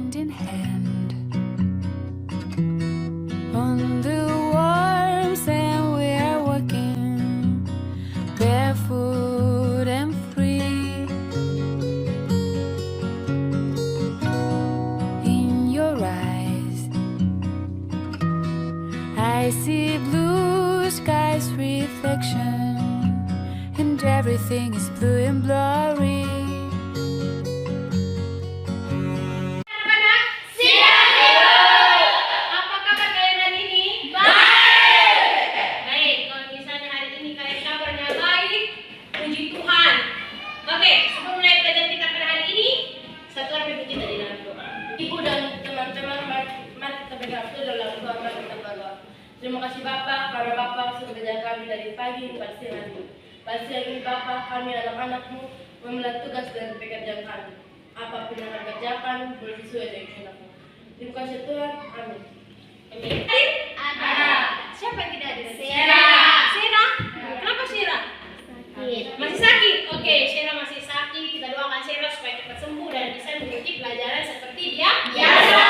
hand in hand on the warm sand. We are walking barefoot and free. In your eyes, I see blue skies reflection, and everything is blue and blurry. Terima kasih Bapak, karena Bapak sudah menjaga kami dari pagi hingga siang hari. Pada siang ini Bapak, kami anak-anakmu memulai tugas dan pekerjaan kami. Apapun yang kami kerjakan, boleh sesuai dengan kehendakmu. Terima kasih Tuhan, amin. Ada. Siapa yang tidak hadir? Sera. Sera? Kenapa Sera? Masih sakit? Oke, Sera masih sakit. Kita doakan Sera supaya cepat sembuh dan bisa mengikuti pelajaran seperti dia biasa.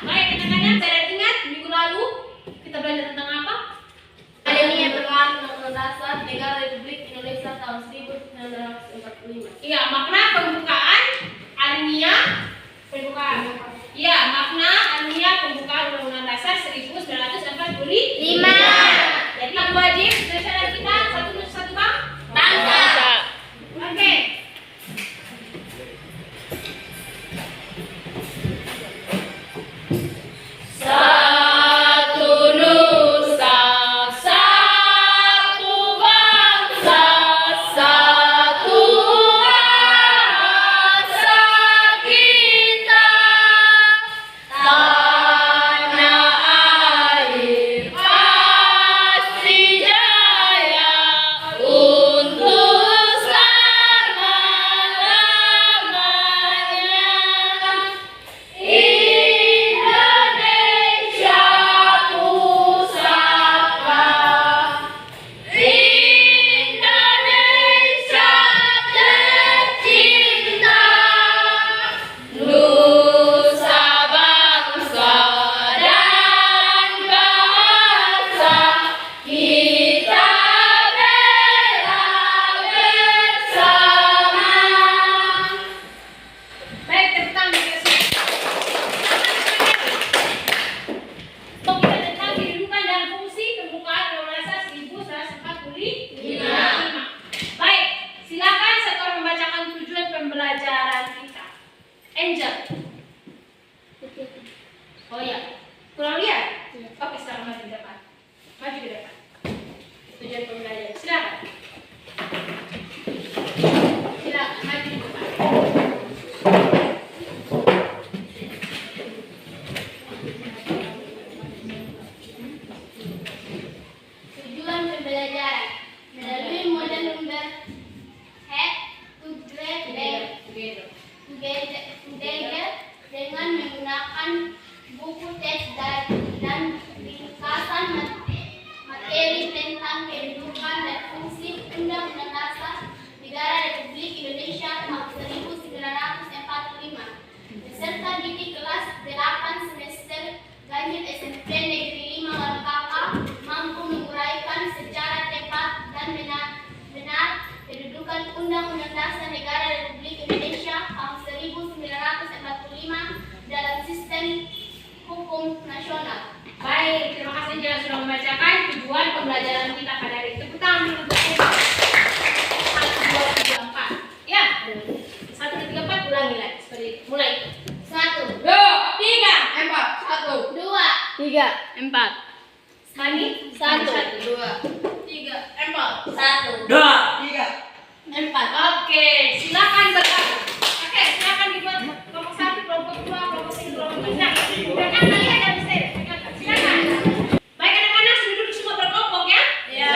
Baik, kadang-kadang saya ingat minggu lalu kita belajar tentang apa? Adanya perubahan Undang-Undang Dasar Negara Republik Indonesia tahun 1945. Iya, makna pembukaan alinea pembukaan. Iya, makna alinea pembukaan Undang-Undang Dasar 1945. Jadi yang wajib belajar kita satu bangsa. Oke. Angel. Oh ya, kurang lihat? Oke, sekarang maju ke depan. Maju ke depan. Tujuan pembelajaran. Silakan. Silakan maju ke depan. Tujuan pembelajaran melalui model number head to together dengan menggunakan buku teks dan ringkasan materi tentang kedudukan dan fungsi Undang-Undang Dasar Negara Republik Indonesia tahun 1945 beserta didik kelas 8 semester lanjut SMP Negeri 5 Wankaka mampu menguraikan secara tepat dan benar kedudukan Undang-Undang Dasar Negara Republik Indonesia tahun 1945 dalam sistem hukum nasional. Baik, terima kasih Angela sudah membacakan tujuan pembelajaran kita pada hari ini. Tepuk tangan dulu untuk 1, 2, 3, 4. Ya, 1, 2, 3, 4 ulangi lagi. Seperti mulai. 1, 2, 3, 4. 1, 2, 3, 4. Sekali. 1, 2, 3, 4. 1, 2, 3, 4. Oke, silakan bergabung. Oke, silakan dibuat kelompok 1, kelompok 2, kelompok 3, kelompok 4. Silakan kalian dari sini. Silakan. Baik anak-anak, sudah duduk semua berkelompok ya? Ya.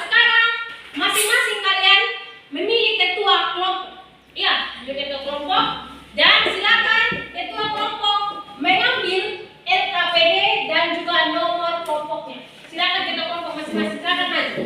Sekarang masing-masing kalian memilih ketua kelompok. Iya, memilih ketua kelompok dan silakan ketua kelompok mengambil LKPD dan juga nomor kelompoknya. Silakan ketua kelompok masing-masing. Silakan maju.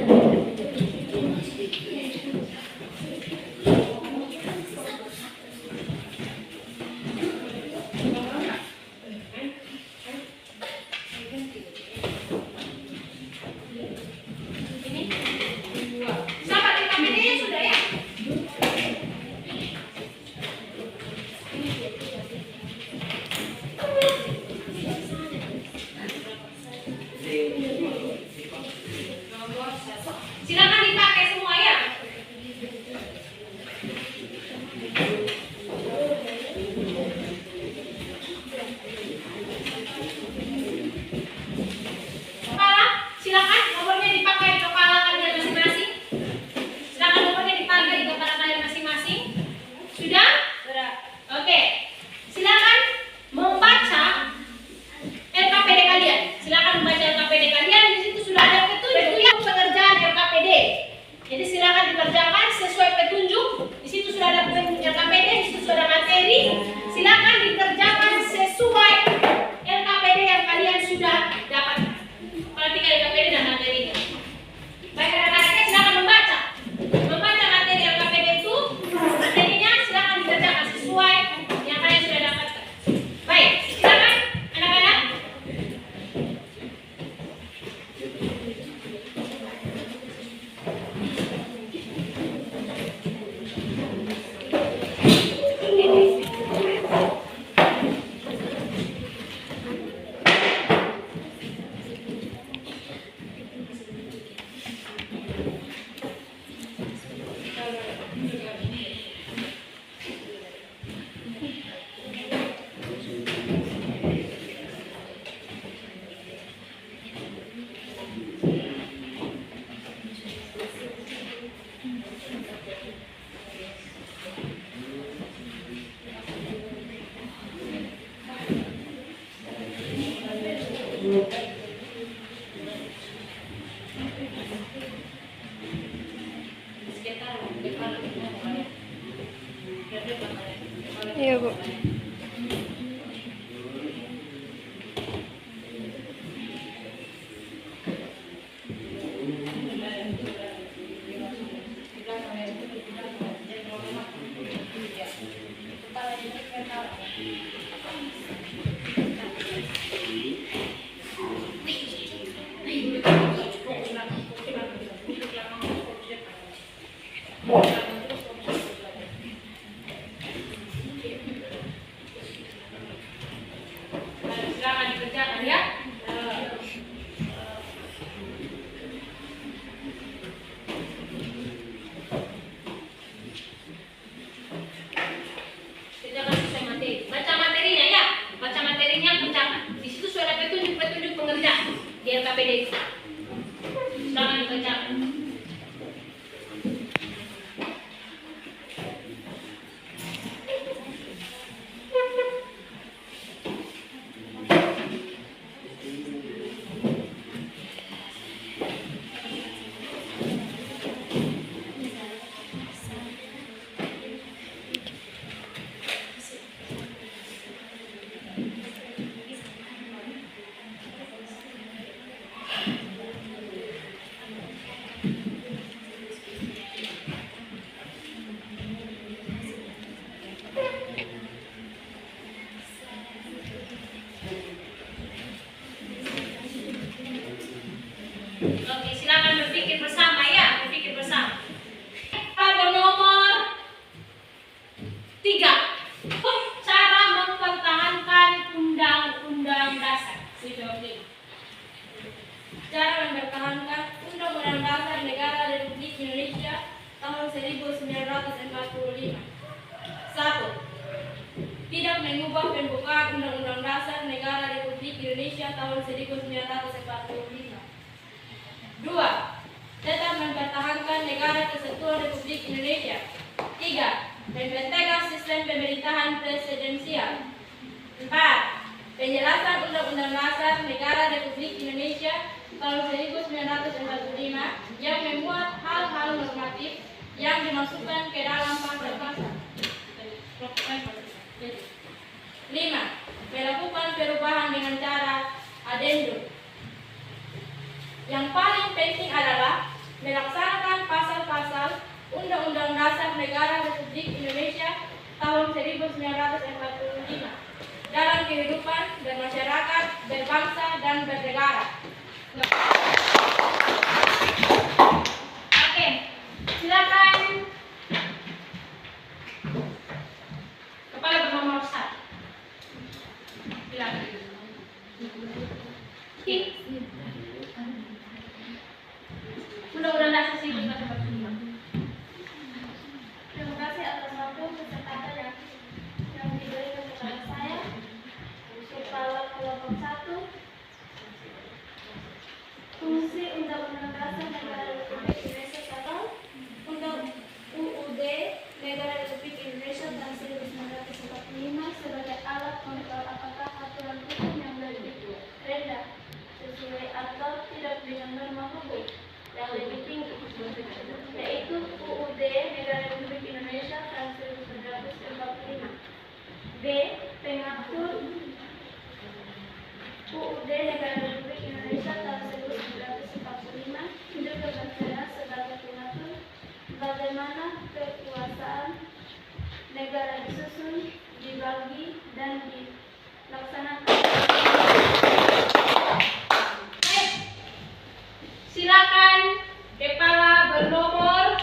Iya, Bu. Silakan dikerjakan ya. Kerjakan sesuai materi. Baca materinya ya. Baca materinya, kerjakan. Di situ sudah ada petunjuk-petunjuk pengerjaan di LKPD itu. Silakan dikerjakan. Oke, silakan berpikir bersama ya, berpikir bersama. Pada nomor 3, cara mempertahankan Undang-Undang Dasar. Cara mempertahankan Undang-Undang Dasar Negara Republik Indonesia tahun 1945. 1. Tidak mengubah pembukaan Undang-Undang Dasar Negara Republik Indonesia tahun 1945. 2. Tetap mempertahankan Negara Kesatuan Republik Indonesia. 3. Mempertegas sistem pemerintahan presidensial. 4. Penjelasan Undang-Undang Dasar Negara Republik Indonesia tahun 1945 yang memuat hal-hal normatif yang dimasukkan ke dalam pasal-pasal. 5. Melakukan perubahan dengan cara adendum. Yang paling penting adalah melaksanakan pasal-pasal Undang-Undang Dasar Negara Republik Indonesia tahun 1945 dalam kehidupan bermasyarakat, berbangsa, dan bernegara. Oke, silakan. Kepala bernomor 1. Silakan. Undang-Undang Dasar 1945. Terima kasih atas waktu kesempatan yang diberikan kepada saya. Kepala kelompok 1. Fungsi Undang-Undang Dasar Negara Republik Indonesia atau Undang UUD Negara Republik Indonesia tahun 1945 sebagai alat kontrol apakah aturan hukum yang lebih rendah sesuai atau tidak dengan norma hukum yang lebih tinggi, yaitu UUD Negara Republik Indonesia tahun 1945. B. Pengatur UUD Negara Republik Indonesia tahun 1945 juga berperan sebagai pengatur bagaimana kekuasaan negara disusun, dibagi, dan dilaksanakan. Silakan kepala bernomor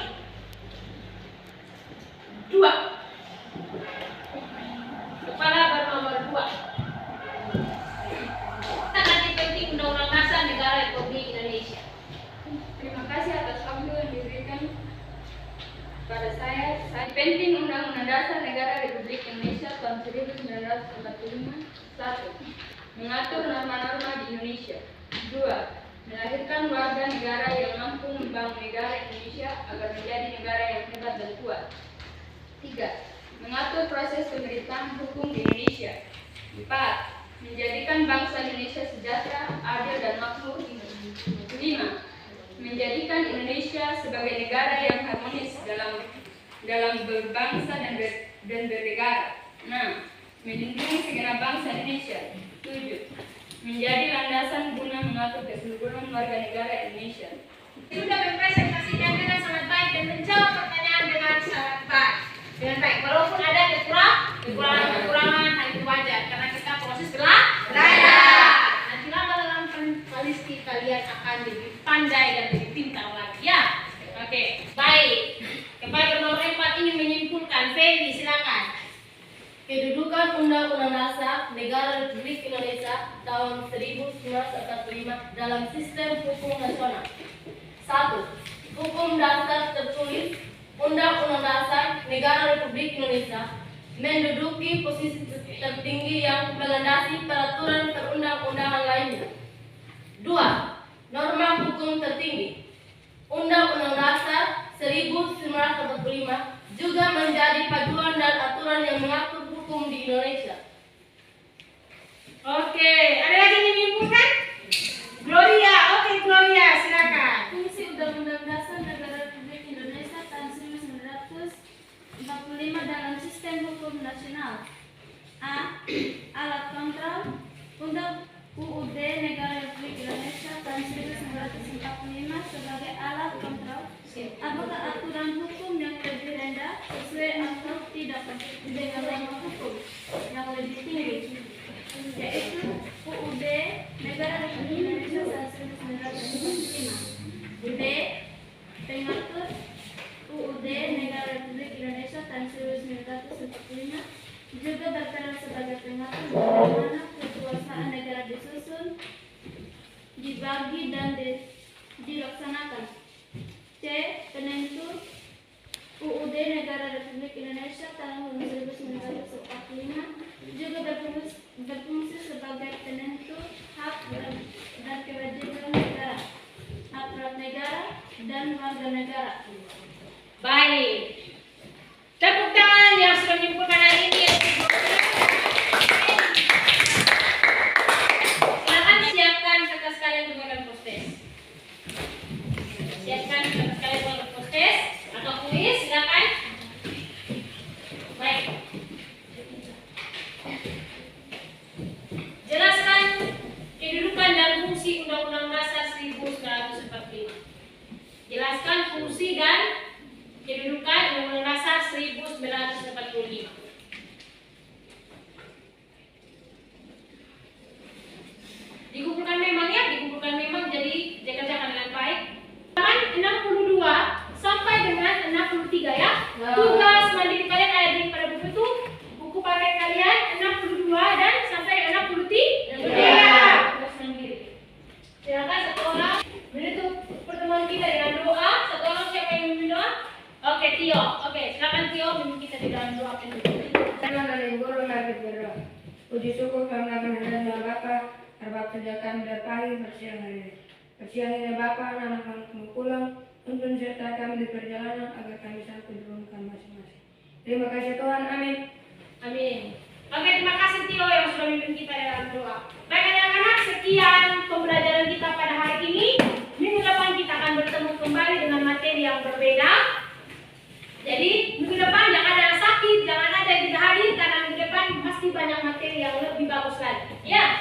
2. Kepala bernomor 2. Sangat penting Undang-Undang Dasar Negara Republik Indonesia. Terima kasih atas waktu yang diberikan pada saya. Penting Undang-Undang Dasar Negara Republik Indonesia tahun 1945. 1. Mengatur norma-norma di Indonesia. 2. Melahirkan warga negara yang mampu membangun negara Indonesia agar menjadi negara yang hebat dan kuat. 3. Mengatur proses pemerintahan hukum di Indonesia. 4. Menjadikan bangsa Indonesia sejahtera, adil, dan makmur. 5. Menjadikan Indonesia sebagai negara yang harmonis dalam berbangsa dan bernegara. 6. melindungi segenap bangsa Indonesia. 7. Menjadi landasan guna mengatur keseluruhan warga negara Indonesia. Sudah mempresentasikan dengan sangat baik dan menjawab pertanyaan dengan sangat baik. Dengan baik, walaupun ada kekurangan, hal itu wajar karena kita proses belajar. Nanti lama dalam kondisi kalian akan lebih pandai dan lebih pintar lagi ya. Oke, baik. Kepada nomor 4 ini menyimpulkan. Feli, silakan. Kedudukan Undang-Undang Dasar Negara Republik Indonesia tahun 1945 dalam sistem hukum nasional. 1. Hukum dasar tertulis Undang-Undang Dasar Negara Republik Indonesia menduduki posisi tertinggi yang melandasi peraturan perundang-undangan lainnya. 2. Norma hukum tertinggi Undang-Undang Dasar 1945 juga menjadi paduan dan aturan yang mengatur hukum di Indonesia. Oke, ada lagi yang menyimpulkan? Gloria, oke Gloria, silakan. Fungsi Undang-Undang Dasar Negara Republik Indonesia tahun 1945 dalam sistem hukum nasional. A. Alat kontrol. Undang UUD Negara Republik Indonesia tahun 1945 sebagai alat kontrol. Apakah aturan hukum yang lebih rendah sesuai atau tidak dengan norma hukum yang lebih tinggi, yaitu UUD Negara Republik Indonesia tahun 1945. B. Pengatur UUD Negara Republik Indonesia tahun 1945 juga berperan sebagai pengatur bagaimana kekuasaan negara disusun, dibagi dan dilaksanakan. C. Penentu UUD Negara Republik Indonesia tahun 1945 juga berfungsi sebagai penentu hak dan kewajiban negara, aparat negara, dan warga negara. Baik. Tepuk tangan yang sudah menyimpulkan hari ini. Silakan siapkan kertas kalian untuk melakukan proses. Siapkan kertas kalian untuk melakukan proses atau kuis, silakan. Baik. Jelaskan kedudukan dan fungsi Undang-Undang Dasar 1945. Jelaskan fungsi dan kedudukan Undang-Undang Dasar 1945. Dikumpulkan memang ya, dikumpulkan memang, jadi dikerjakan dengan baik. Halaman 62 sampai dengan 63 ya. Tugas mandiri kalian ada di pada buku itu. Buku paket kalian 62 dan sampai 63. Tugas mandiri. Silakan satu orang menutup pertemuan kita dengan doa. Satu orang siapa yang memimpin doa? Oke, Tio. Oke, silakan Tio memimpin kita di dalam doa penutup. Karena dari guru lagi berdoa. Puji syukur karena kehendak Bapa, harap kerja kami dari pagi bersiang hari. Bersiang ini Bapa, anak kami pulang, tuntun serta kami di perjalanan agar kami sampai di rumah masing-masing. Terima kasih Tuhan, amin. Amin. Oke, terima kasih Tio yang sudah memimpin kita dalam doa. Baik anak-anak, sekian pembelajaran kita pada hari ini. Minggu depan kita akan bertemu kembali dengan materi yang berbeda. Jadi minggu depan jangan ada yang sakit, jangan ada yang tidak hadir karena minggu depan pasti banyak materi yang lebih bagus lagi. Ya.